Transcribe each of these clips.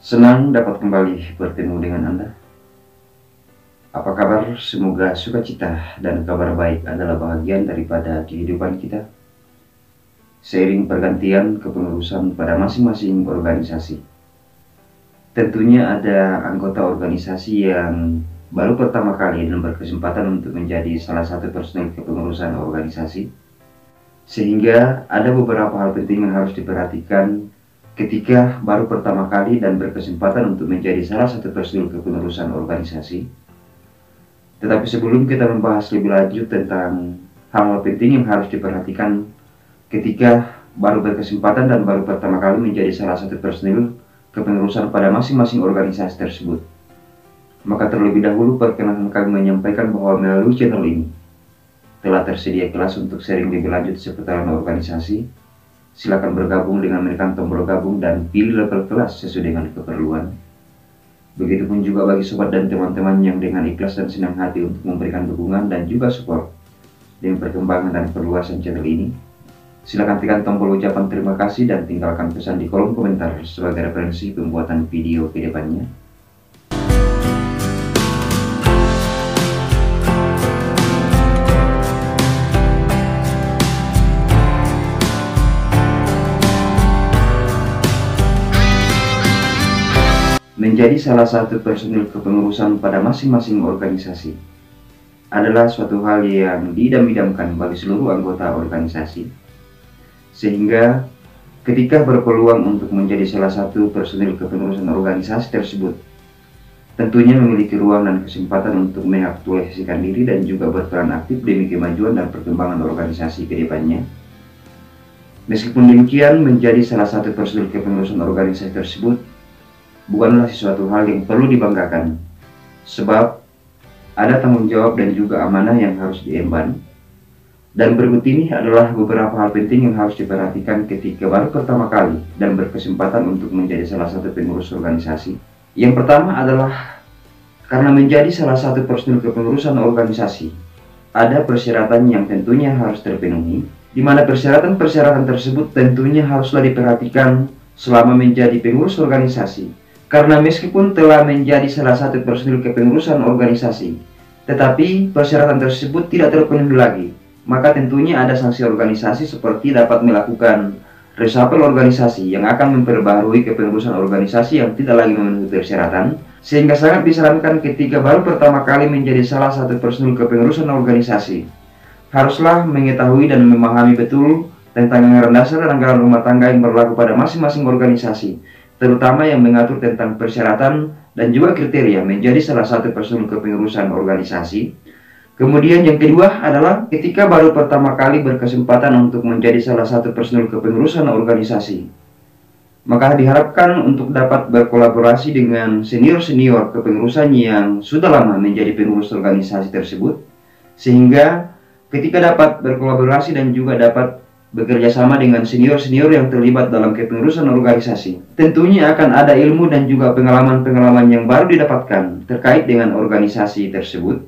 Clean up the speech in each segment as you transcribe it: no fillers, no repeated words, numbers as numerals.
Senang dapat kembali bertemu dengan Anda. Apa kabar? Semoga sukacita dan kabar baik adalah bagian daripada kehidupan kita. Seiring pergantian kepengurusan pada masing-masing organisasi. Tentunya ada anggota organisasi yang baru pertama kali dan berkesempatan untuk menjadi salah satu personel kepengurusan organisasi. Sehingga ada beberapa hal penting yang harus diperhatikan ketika baru pertama kali dan berkesempatan untuk menjadi salah satu personil kepengurusan organisasi. Tetapi sebelum kita membahas lebih lanjut tentang hal-hal penting yang harus diperhatikan ketika baru berkesempatan dan baru pertama kali menjadi salah satu personil kepengurusan pada masing-masing organisasi tersebut, maka terlebih dahulu perkenankan kami menyampaikan bahwa melalui channel ini telah tersedia kelas untuk sharing lebih lanjut seputaran organisasi. Silakan bergabung dengan menekan tombol gabung dan pilih level kelas sesuai dengan keperluan. Begitupun juga bagi sobat dan teman-teman yang dengan ikhlas dan senang hati untuk memberikan dukungan dan juga support dengan perkembangan dan perluasan channel ini. Silakan tekan tombol ucapan terima kasih dan tinggalkan pesan di kolom komentar sebagai referensi pembuatan video ke depannya. Menjadi salah satu personil kepengurusan pada masing-masing organisasi adalah suatu hal yang diidam-idamkan bagi seluruh anggota organisasi. Sehingga ketika berpeluang untuk menjadi salah satu personil kepengurusan organisasi tersebut, tentunya memiliki ruang dan kesempatan untuk mengaktualisasikan diri dan juga berperan aktif demi kemajuan dan perkembangan organisasi ke depannya. Meskipun demikian, menjadi salah satu personil kepengurusan organisasi tersebut bukanlah sesuatu hal yang perlu dibanggakan, sebab ada tanggung jawab dan juga amanah yang harus diemban. Dan berikut ini adalah beberapa hal penting yang harus diperhatikan ketika baru pertama kali dan berkesempatan untuk menjadi salah satu pengurus organisasi. Yang pertama adalah karena menjadi salah satu personil kepengurusan organisasi, ada persyaratan yang tentunya harus terpenuhi, di mana persyaratan-persyaratan tersebut tentunya haruslah diperhatikan selama menjadi pengurus organisasi. Karena meskipun telah menjadi salah satu personil kepengurusan organisasi, tetapi persyaratan tersebut tidak terpenuhi lagi, maka tentunya ada sanksi organisasi seperti dapat melakukan reshuffle organisasi yang akan memperbaharui kepengurusan organisasi yang tidak lagi memenuhi persyaratan, sehingga sangat disarankan ketika baru pertama kali menjadi salah satu personil kepengurusan organisasi, haruslah mengetahui dan memahami betul tentang anggaran dasar dan anggaran rumah tangga yang berlaku pada masing-masing organisasi, terutama yang mengatur tentang persyaratan dan juga kriteria menjadi salah satu personil kepengurusan organisasi. Kemudian yang kedua adalah ketika baru pertama kali berkesempatan untuk menjadi salah satu personil kepengurusan organisasi, maka diharapkan untuk dapat berkolaborasi dengan senior-senior kepengurusan yang sudah lama menjadi pengurus organisasi tersebut, sehingga ketika dapat berkolaborasi dan juga dapat bekerja sama dengan senior-senior yang terlibat dalam kepengurusan organisasi, tentunya akan ada ilmu dan juga pengalaman-pengalaman yang baru didapatkan terkait dengan organisasi tersebut.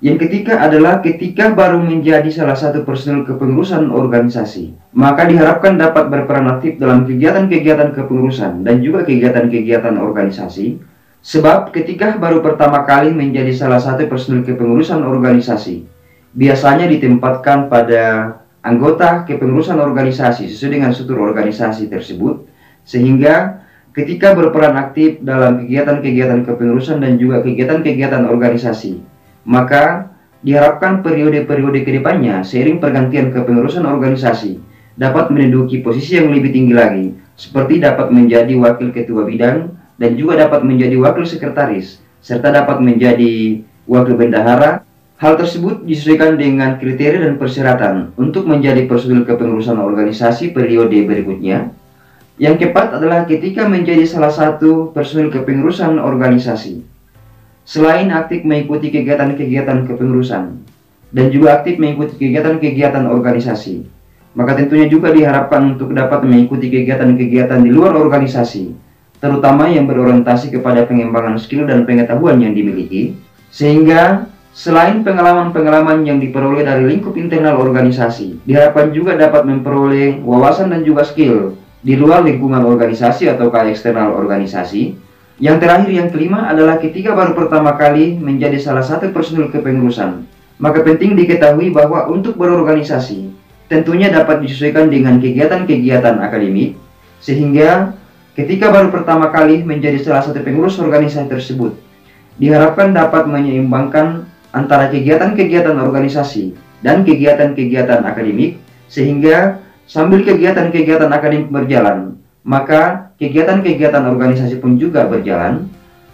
Yang ketiga adalah ketika baru menjadi salah satu personil kepengurusan organisasi, maka diharapkan dapat berperan aktif dalam kegiatan-kegiatan kepengurusan dan juga kegiatan-kegiatan organisasi. Sebab ketika baru pertama kali menjadi salah satu personil kepengurusan organisasi, biasanya ditempatkan pada anggota kepengurusan organisasi sesuai dengan struktur organisasi tersebut, sehingga ketika berperan aktif dalam kegiatan-kegiatan kepengurusan dan juga kegiatan-kegiatan organisasi, maka diharapkan periode-periode kedepannya seiring pergantian kepengurusan organisasi dapat menduduki posisi yang lebih tinggi lagi, seperti dapat menjadi wakil ketua bidang dan juga dapat menjadi wakil sekretaris serta dapat menjadi wakil bendahara. Hal tersebut disesuaikan dengan kriteria dan persyaratan untuk menjadi personil kepengurusan organisasi periode berikutnya. Yang keempat adalah ketika menjadi salah satu personil kepengurusan organisasi, selain aktif mengikuti kegiatan-kegiatan kepengurusan dan juga aktif mengikuti kegiatan-kegiatan organisasi, maka tentunya juga diharapkan untuk dapat mengikuti kegiatan-kegiatan di luar organisasi, terutama yang berorientasi kepada pengembangan skill dan pengetahuan yang dimiliki, sehingga selain pengalaman-pengalaman yang diperoleh dari lingkup internal organisasi, diharapkan juga dapat memperoleh wawasan dan juga skill di luar lingkungan organisasi ataukah eksternal organisasi, Yang terakhir, yang kelima adalah ketika baru pertama kali menjadi salah satu personil kepengurusan, maka penting diketahui bahwa untuk berorganisasi tentunya dapat disesuaikan dengan kegiatan-kegiatan akademik, sehingga ketika baru pertama kali menjadi salah satu pengurus organisasi tersebut, diharapkan dapat menyeimbangkan antara kegiatan-kegiatan organisasi dan kegiatan-kegiatan akademik, sehingga sambil kegiatan-kegiatan akademik berjalan, maka kegiatan-kegiatan organisasi pun juga berjalan.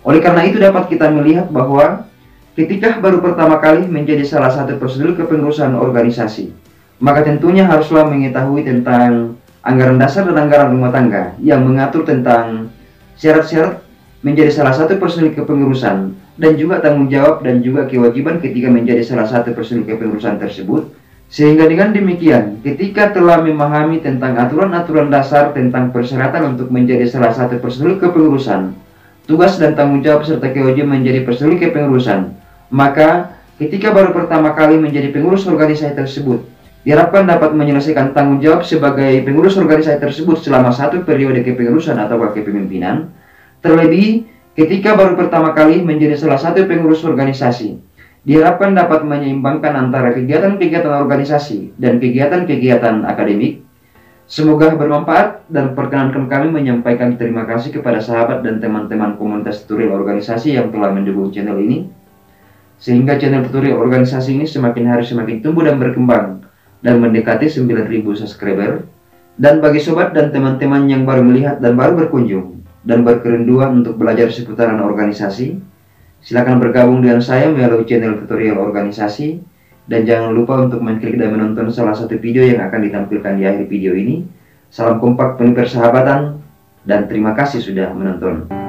Oleh karena itu dapat kita melihat bahwa ketika baru pertama kali menjadi salah satu prosedur kepengurusan organisasi, maka tentunya haruslah mengetahui tentang anggaran dasar dan anggaran rumah tangga yang mengatur tentang syarat-syarat menjadi salah satu personil kepengurusan dan juga tanggung jawab dan juga kewajiban ketika menjadi salah satu personil kepengurusan tersebut. Sehingga dengan demikian, ketika telah memahami tentang aturan-aturan dasar tentang persyaratan untuk menjadi salah satu personil kepengurusan, tugas dan tanggung jawab serta kewajiban menjadi personil kepengurusan, maka ketika baru pertama kali menjadi pengurus organisasi tersebut, diharapkan dapat menyelesaikan tanggung jawab sebagai pengurus organisasi tersebut selama satu periode kepengurusan atau kepemimpinan. Terlebih ketika baru pertama kali menjadi salah satu pengurus organisasi, diharapkan dapat menyeimbangkan antara kegiatan-kegiatan organisasi dan kegiatan-kegiatan akademik. Semoga bermanfaat, dan perkenankan kami menyampaikan terima kasih kepada sahabat dan teman-teman komunitas tutorial organisasi yang telah mendukung channel ini, sehingga channel tutorial organisasi ini semakin hari semakin tumbuh dan berkembang dan mendekati 9.000 subscriber. Dan bagi sobat dan teman-teman yang baru melihat dan baru berkunjung dan berkerinduan untuk belajar seputaran organisasi, silakan bergabung dengan saya melalui channel tutorial organisasi, dan jangan lupa untuk mengklik dan menonton salah satu video yang akan ditampilkan di akhir video ini. Salam kompak penuh persahabatan dan terima kasih sudah menonton.